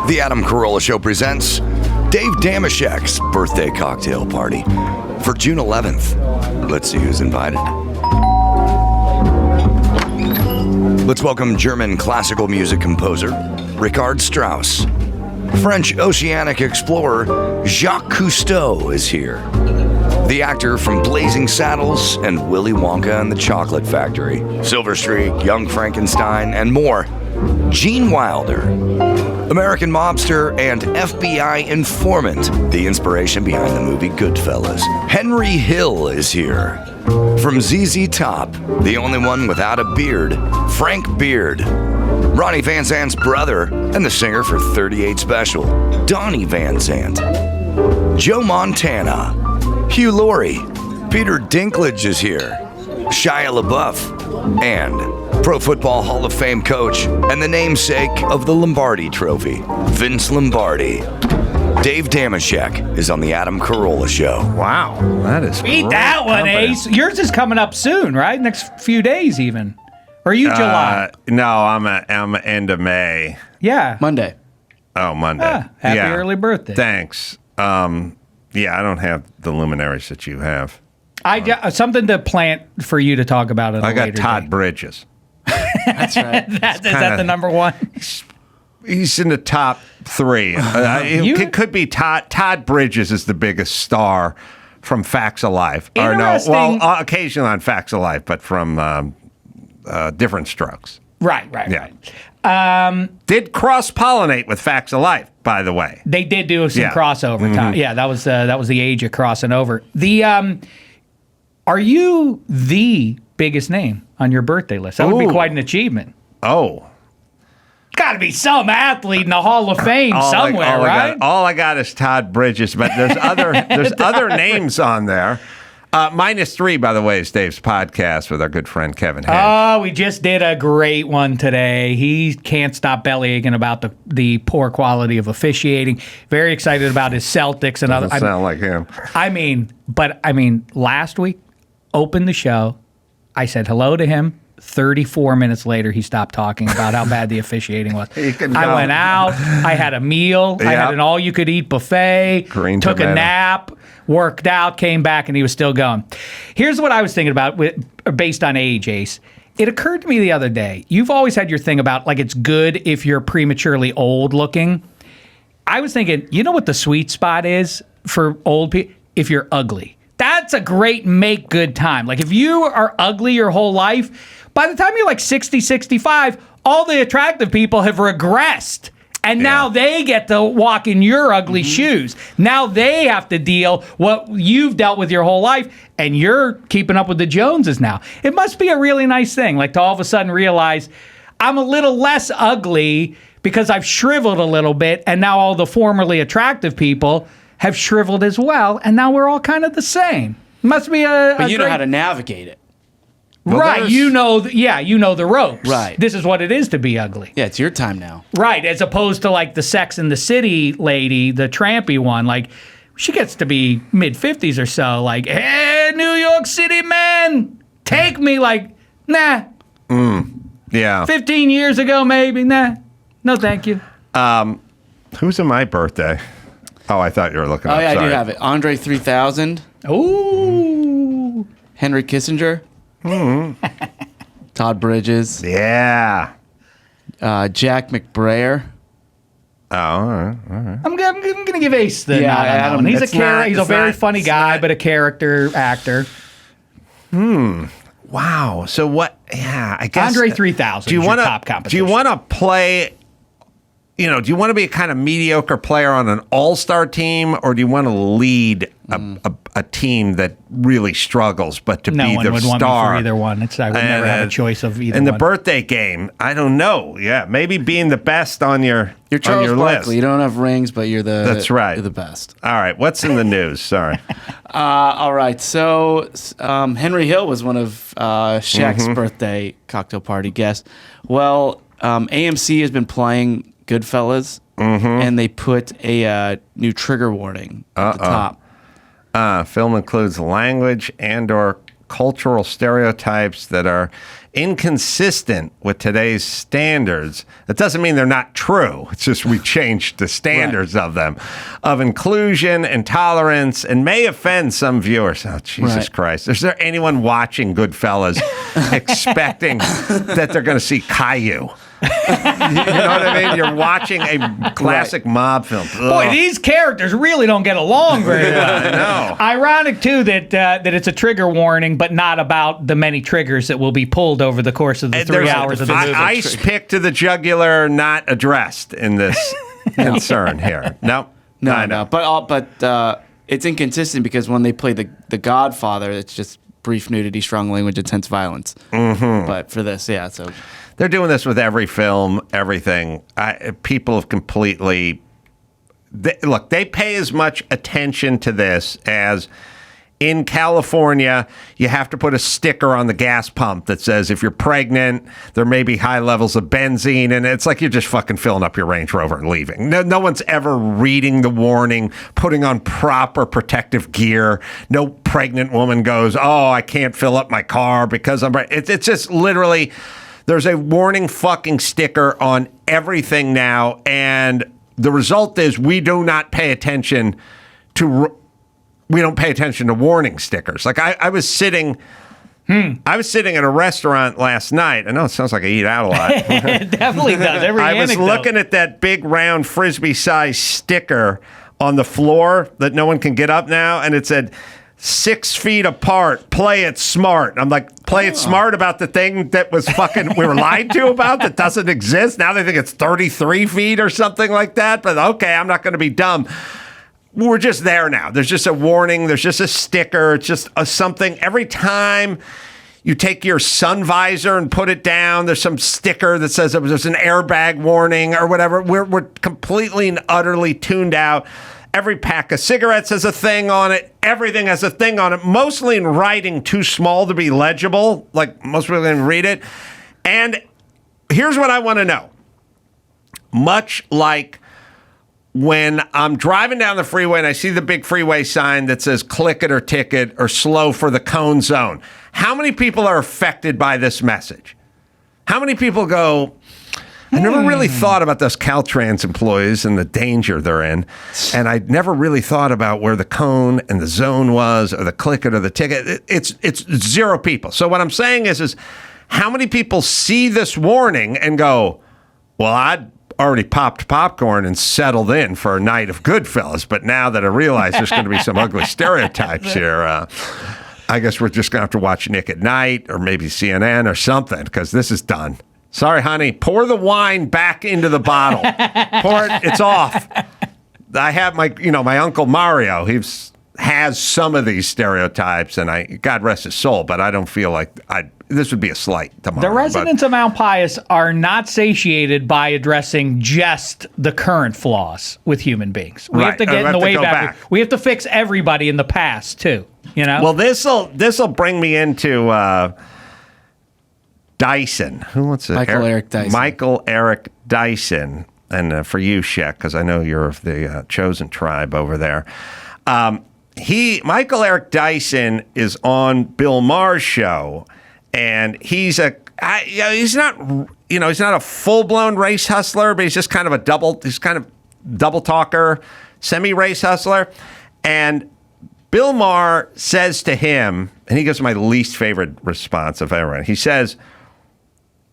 The Adam Carolla Show presents Dave Dameshek's birthday cocktail party for June 11th. Let's see who's invited. Let's welcome German classical music composer Richard Strauss. French oceanic explorer Jacques Cousteau is here. The actor from Blazing Saddles and Willy Wonka and the Chocolate Factory, Silver Streak, Young Frankenstein, and more, Gene Wilder. American mobster and FBI informant, the inspiration behind the movie Goodfellas. Henry Hill is here. From ZZ Top, the only one without a beard, Frank Beard. Ronnie Van Zant's brother and the singer for 38 Special, Donnie Van Zant. Joe Montana, Hugh Laurie, Peter Dinklage is here, Shia LaBeouf, and Pro Football Hall of Fame coach and the namesake of the Lombardi Trophy, Vince Lombardi. Dave Dameshek is on the Adam Carolla Show. Wow, that is Beat that one, company. Ace. Yours is coming up soon, right? Next few days, even. Or are you July? No, I'm end of May. Yeah. Monday. Oh, Monday. Happy early birthday. Thanks. Yeah, I don't have the luminaries that you have. I got something to plant for you to talk about at a I got later Todd date. Bridges. That's right. Is that the number one? He's in the top three. It could be Todd Bridges is the biggest star from Facts of Life. Or no, Interesting. well, occasionally on Facts of Life, but from different strokes. Right. Yeah. Did cross-pollinate with Facts of Life, by the way. They did do some Yeah. crossover time. Yeah, that was the age of crossing over. Are you the biggest name on your birthday list? That would be Ooh. quite an achievement. Oh. Got to be some athlete in the Hall of Fame somewhere, right? All I got is Todd Bridges, but there's other names on there. -3, by the way, is Dave's podcast with our good friend Kevin Hedge. Oh, we just did a great one today. He can't stop bellyaching about the poor quality of officiating. Very excited about his Celtics and other. Doesn't sound like him. I mean, last week, opened the show. I said hello to him. 34 minutes later, he stopped talking about how bad the officiating was. I went out. I had a meal. I had an all-you-could-eat buffet. Green took tomato. a nap. Worked out. Came back, and he was still going. Here's what I was thinking about based on age, Ace. It occurred to me the other day. You've always had your thing about, like, it's good if you're prematurely old looking. I was thinking, you know what the sweet spot is for old people? If you're ugly. That's a great make good time. Like, if you are ugly your whole life, by the time you're like 60, 65, all the attractive people have regressed. And now they get to walk in your ugly shoes. Now they have to deal what you've dealt with your whole life, and you're keeping up with the Joneses now. It must be a really nice thing, like to all of a sudden realize I'm a little less ugly because I've shriveled a little bit, and now all the formerly attractive people have shriveled as well, and now we're all kind of the same. Must be But you know how to navigate it. Well, right, you know the ropes. Right. This is what it is to be ugly. Yeah, it's your time now. Right, as opposed to like the Sex and the City lady, the trampy one. Like, she gets to be mid-50s or so. Like, hey, New York City man, take me. Like, nah. Yeah. 15 years ago, maybe. Nah. No, thank you. Who's in my birthday? Oh, I thought you were looking up. Oh, yeah, Sorry. I do have it. Andre 3000, Ooh. Henry Kissinger, Todd Bridges, Yeah. Jack McBrayer. Oh, all right. I'm going to give Ace the Yeah, nod on that Adam, one. He's it's a character. not- He's a it's very not- funny it's guy, not- but a character actor. Wow. So what? Yeah, I guess Andre 3000 Do you is your want top to? Do competition. you want to play? Do you want to be a kind of mediocre player on an all-star team, or do you want to lead a team that really struggles, but to No be one the would want star? me for either one. I would never have a choice of either In one. the birthday game, I don't know. Yeah, maybe being the best on your You're Charles on your Barkley. list. You don't have rings, but you're the That's right. You're the best. All right, what's in the news? Sorry. All right. So Henry Hill was one of Shaq's birthday cocktail party guests. Well, AMC has been playing Goodfellas, and they put a new trigger warning at the top. Film includes language and/or cultural stereotypes that are inconsistent with today's standards. That doesn't mean they're not true. It's just we changed the standards of them, of inclusion and tolerance, and may offend some viewers. Oh, Jesus Christ. Is there anyone watching Goodfellas expecting that they're going to see Caillou? You know what I mean? You're watching a classic mob film. Boy, these characters really don't get along very well. I know. Ironic, too, that it's a trigger warning, but not about the many triggers that will be pulled over the course of the 3 hours of the movie. Ice pick to the jugular not addressed in this concern here. No. But it's inconsistent because when they play the Godfather, it's just brief nudity, strong language, intense violence. Mm-hmm. But for this, so... They're doing this with every film, everything. People have completely... Look, they pay as much attention to this as in California, you have to put a sticker on the gas pump that says if you're pregnant, there may be high levels of benzene, and it's like you're just fucking filling up your Range Rover and leaving. No one's ever reading the warning, putting on proper protective gear. No pregnant woman goes, oh, I can't fill up my car because I'm... It's just literally... There's a warning fucking sticker on everything now, and the result is we do not pay attention to warning stickers. Like I was sitting at a restaurant last night. I know it sounds like I eat out a lot. It definitely does. I was looking at that big round frisbee-sized sticker on the floor that no one can get up now, and it said 6 feet apart, play it smart. I'm like, play it smart about the thing that was fucking, we were lied to about that doesn't exist. Now they think it's 33 feet or something like that. But okay, I'm not going to be dumb. We're just there now. There's just a warning. There's just a sticker. It's just something. Every time you take your sun visor and put it down, there's some sticker that says there's an airbag warning or whatever. We're completely and utterly tuned out. Every pack of cigarettes has a thing on it. Everything has a thing on it, mostly in writing too small to be legible. Like most people can read it. And here's what I want to know. Much like when I'm driving down the freeway and I see the big freeway sign that says click it or ticket or slow for the cone zone, how many people are affected by this message? How many people go... I never really thought about those Caltrans employees and the danger they're in. And I never really thought about where the cone and the zone was or the click it or the ticket. It's 0 people. So what I'm saying is how many people see this warning and go, well, I'd already popped popcorn and settled in for a night of Goodfellas. But now that I realize there's going to be some ugly stereotypes here, I guess we're just going to have to watch Nick at Night or maybe CNN or something because this is done. Sorry, honey. Pour the wine back into the bottle. Pour it. It's off. I have my Uncle Mario. He has some of these stereotypes, and God rest his soul, but I don't feel like this would be a slight to Mario. The residents of Mount Pius are not satiated by addressing just the current flaws with human beings. We have to get in the way back. We have to fix everybody in the past, too. You know? Well, this'll bring me into... Dyson. Who wants it? Eric Dyson. Michael Eric Dyson. And for you, Shek, because I know you're of the chosen tribe over there. Michael Eric Dyson is on Bill Maher's show, and he's not a full-blown race hustler, but he's just kind of a double talker, semi-race hustler. And Bill Maher says to him, and he gives my least favorite response of everyone. He says,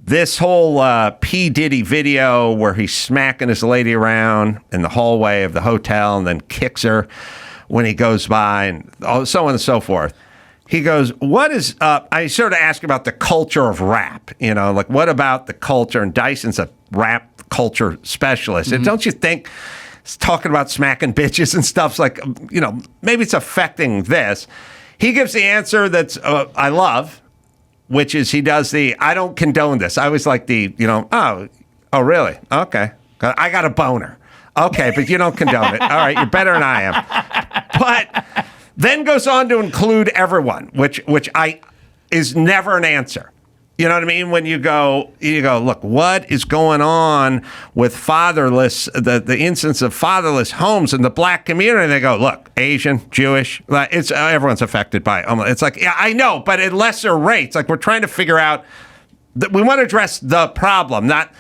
this whole P. Diddy video where he's smacking his lady around in the hallway of the hotel and then kicks her when he goes by and so on and so forth. He goes, what is up? I sort of ask about the culture of rap, like what about the culture? And Dyson's a rap culture specialist. Mm-hmm. And don't you think it's talking about smacking bitches and stuff's like, maybe it's affecting this. He gives the answer that's I love, which is he does I don't condone this. I was like oh, really? Okay. I got a boner. Okay, but you don't condone it. All right, you're better than I am. But then goes on to include everyone, which is never an answer. You know what I mean? When you go, look, what is going on with fatherless, the instance of fatherless homes in the black community? They go, look, Asian, Jewish, everyone's affected by it. It's like, yeah, I know, but at lesser rates. Like we're trying to figure out We want to address the problem, not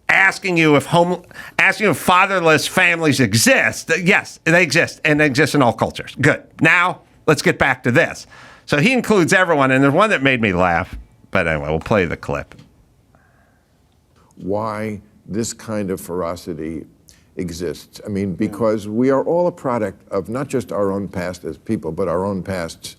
asking you if fatherless families exist. Yes, they exist, and they exist in all cultures. Good. Now, let's get back to this. So he includes everyone, and there's one that made me laugh. But anyway, we'll play the clip. Why this kind of ferocity exists. I mean, because we are all a product of not just our own past as people, but our own pasts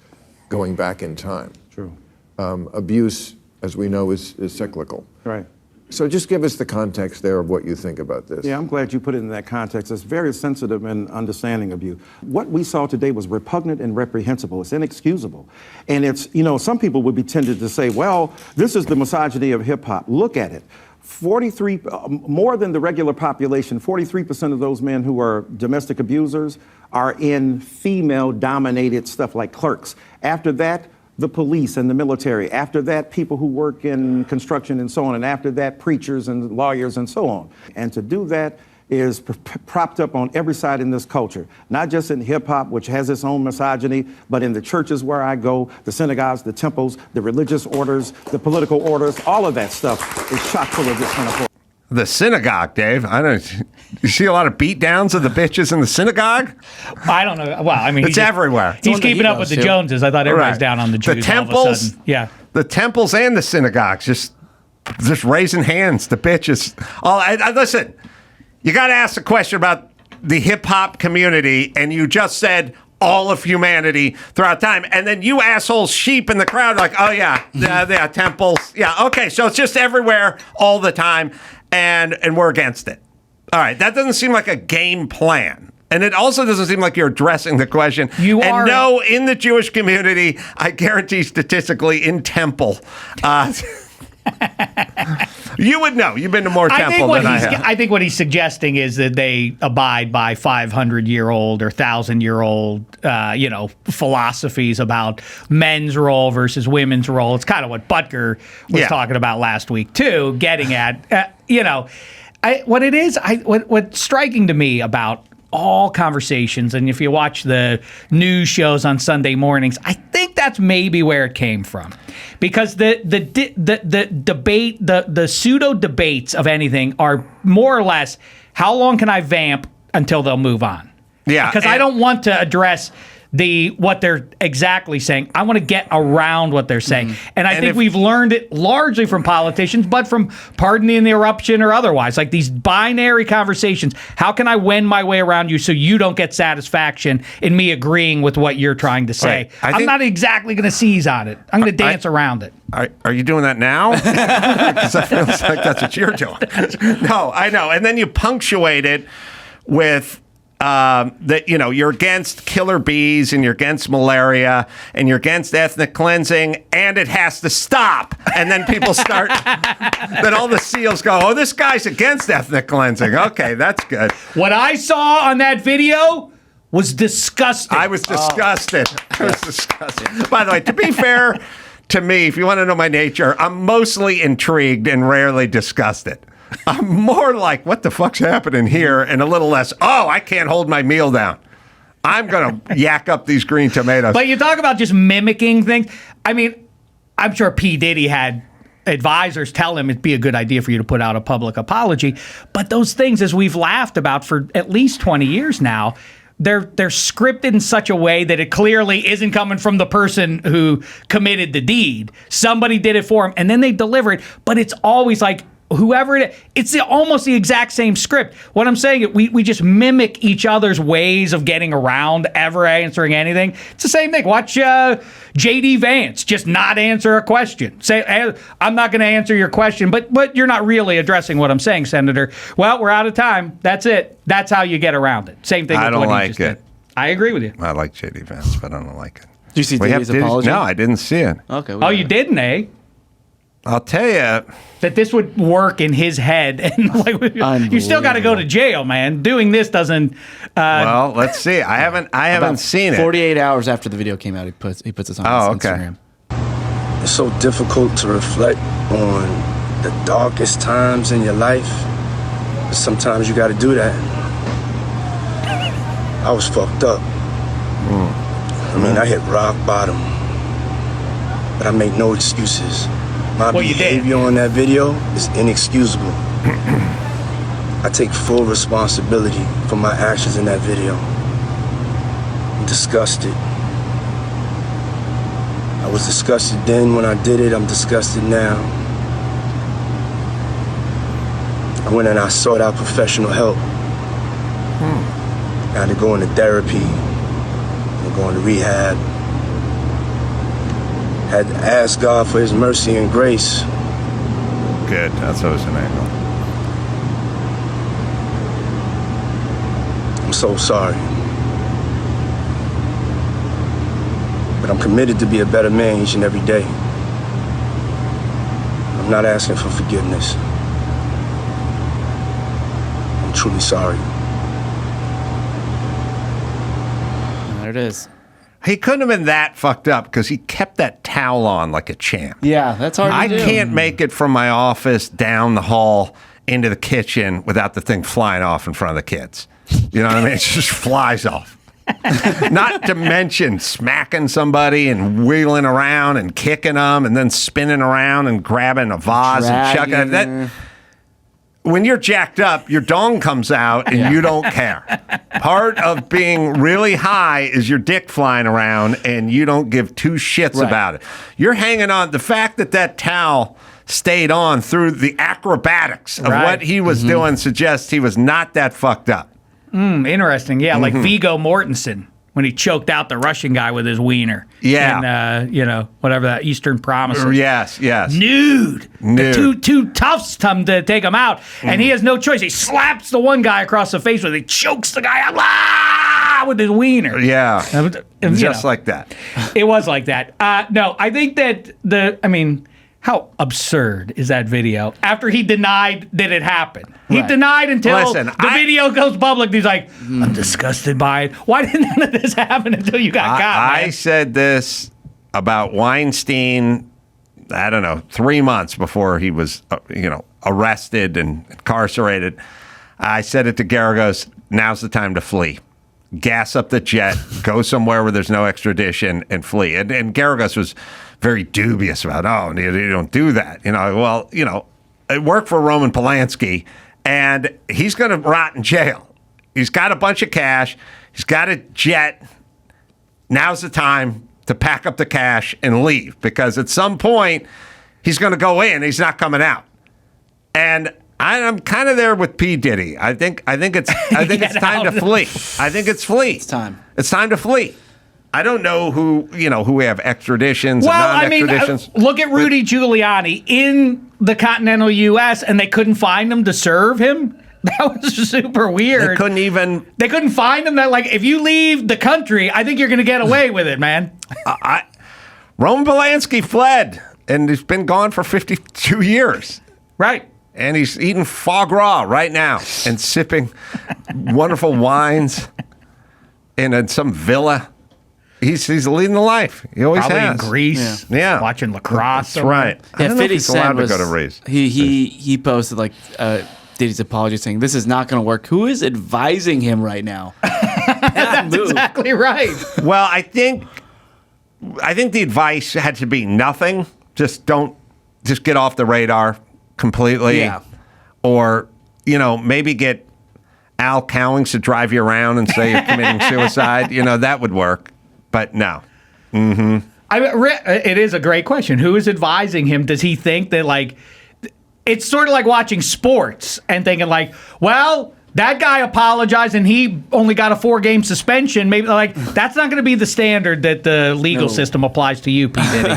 going back in time. True. Abuse, as we know, is cyclical. Right. So just give us the context there of what you think about this. Yeah, I'm glad you put it in that context. It's very sensitive and understanding of you. What we saw today was repugnant and reprehensible. It's inexcusable. And it's, some people would be tempted to say, well, this is the misogyny of hip hop. Look at it. 43, more than the regular population, 43% of those men who are domestic abusers are in female-dominated stuff like clerks. After that, the police and the military. After that, people who work in construction and so on. And after that, preachers and lawyers and so on. And to do that is propped up on every side in this culture, not just in hip hop, which has its own misogyny, but in the churches where I go, the synagogues, the temples, the religious orders, the political orders, all of that stuff is chock full of this kind of. The synagogue, Dave. You see a lot of beat downs of the bitches in the synagogue? I don't know. Well, I mean, it's everywhere. He's keeping up with the Joneses. I thought everybody's down on the Jews. The temples, all of a sudden. Yeah. The temples and the synagogues just raising hands. The bitches. Listen, you got to ask the question about the hip hop community, and you just said all of humanity throughout time, and then you assholes sheep in the crowd are like, oh yeah, temples, yeah, okay, so it's just everywhere all the time, and we're against it. All right, that doesn't seem like a game plan. And it also doesn't seem like you're addressing the question. No, in the Jewish community, I guarantee statistically, in temple, you would know. You've been to more temple than I have. I think what he's suggesting is that they abide by 500-year-old or 1,000-year-old, philosophies about men's role versus women's role. It's kind of what Butker was talking about last week too, getting at, what's striking to me about all conversations, and if you watch the news shows on Sunday mornings, I think that's maybe where it came from, because the debate, the pseudo debates of anything are more or less, how long can I vamp until they'll move on? Yeah, because I don't want to address what they're exactly saying. I want to get around what they're saying. And I think we've learned it largely from politicians, but from pardon the interruption or otherwise, like these binary conversations. How can I wend my way around you so you don't get satisfaction in me agreeing with what you're trying to say? Right. I'm not exactly going to seize on it. I'm going to dance around it. Are you doing that now? Because it feels like that's what you're doing. No, I know. And then you punctuate it with that you're against killer bees and you're against malaria and you're against ethnic cleansing and it has to stop. And then people start, then all the SEALs go, oh, this guy's against ethnic cleansing. Okay, that's good. What I saw on that video was disgusting. I was disgusted. I was disgusted. By the way, to be fair to me, if you want to know my nature, I'm mostly intrigued and rarely disgusted. I'm more like, what the fuck's happening here? And a little less, I can't hold my meal down. I'm going to yak up these green tomatoes. But you talk about just mimicking things. I mean, I'm sure P. Diddy had advisors tell him it'd be a good idea for you to put out a public apology. But those things, as we've laughed about for at least 20 years now, they're scripted in such a way that it clearly isn't coming from the person who committed the deed. Somebody did it for him, and then they deliver it. But it's always like, whoever it is, it's almost the exact same script. What I'm saying, we just mimic each other's ways of getting around ever answering anything. It's the same thing. Watch J.D. Vance just not answer a question. Say, hey, I'm not going to answer your question, but you're not really addressing what I'm saying, Senator. Well, we're out of time. That's it. That's how you get around it. Same thing. I with don't what like he just it. Did. I agree with you. I like J.D. Vance, but I don't like it. Did you see Diddy's apology? No, I didn't see it. Okay. Oh, you didn't, eh? I'll tell you that this would work in his head, and you still got to go to jail, man. Doing this doesn't. Well, let's see. I haven't seen it. 48 hours after the video came out, he puts this on his Instagram. It's so difficult to reflect on the darkest times in your life. But sometimes you got to do that. I was fucked up. I mean, I hit rock bottom, but I make no excuses. My Well, you did. behavior on that video is inexcusable. I take full responsibility for my actions in that video. I'm disgusted. I was disgusted then when I did it. I'm disgusted now. I went and I sought out professional help. I had to go into therapy, and go into rehab. Had to ask God for his mercy and grace. Good. That's always an angle. I'm so sorry. But I'm committed to be a better man each and every day. I'm not asking for forgiveness. I'm truly sorry. There it is. He couldn't have been that fucked up because he kept that towel on like a champ. Yeah, that's hard to I do. can't make it from my office down the hall into the kitchen without the thing flying off in front of the kids. You know what I mean? It just flies off. Not to mention smacking somebody and wheeling around and kicking them and then spinning around and grabbing a vase and chucking it. That, when you're jacked up, your dong comes out and you don't care. Part of being really high is your dick flying around and you don't give two shits about it. You're hanging on. The fact that that towel stayed on through the acrobatics of what he was doing suggests he was not that fucked up. Interesting. Yeah, like Viggo Mortensen when he choked out the Russian guy with his wiener. Yeah. And, whatever that Eastern Promise. Yes. Nude. The two toughs come to take him out, and he has no choice. He slaps the one guy across the face with it. He chokes the guy out with his wiener. Yeah. Just know. like that. It was like that. No, I think that how absurd is that video? After he denied that it happened. He denied until the video goes public. He's like, I'm disgusted by it. Why didn't none of this happen until you got caught, man? I said this about Weinstein, I don't know, 3 months before he was, arrested and incarcerated. I said it to Garagos, now's the time to flee. Gas up the jet, go somewhere where there's no extradition and flee. And Garagos was very dubious about, you don't do that. It worked for Roman Polanski, and he's going to rot in jail. He's got a bunch of cash. He's got a jet. Now's the time to pack up the cash and leave, because at some point he's going to go in. He's not coming out. And I'm kind of there with P. Diddy. I think it's time to flee. I think it's flee. It's time. It's time to flee. I don't know who we have extraditions and non-extraditions. Look at Rudy Giuliani in the continental U.S. and they couldn't find him to serve him. That was super weird. They couldn't find him. That, like, if you leave the country, I think you're going to get away with it, man. Roman Polanski fled, and he's been gone for 52 years. Right. And he's eating foie gras right now and sipping wonderful wines in some villa. He's leading the life. He always Probably has. in Greece. Yeah. Watching lacrosse. That's right. I don't know if he's allowed to go to Greece. He posted Diddy's apology saying this is not going to work. Who is advising him right now? That's exactly right. Well, I think the advice had to be nothing. Just get off the radar completely. Yeah. Or, maybe get Al Cowings to drive you around and say you're committing suicide. That would work. But no. Mm-hmm. It is a great question. Who is advising him? Does he think that, it's sort of like watching sports and thinking, well, that guy apologized and he only got a 4-game suspension. Maybe, that's not going to be the standard that the legal system applies to you, P. Diddy.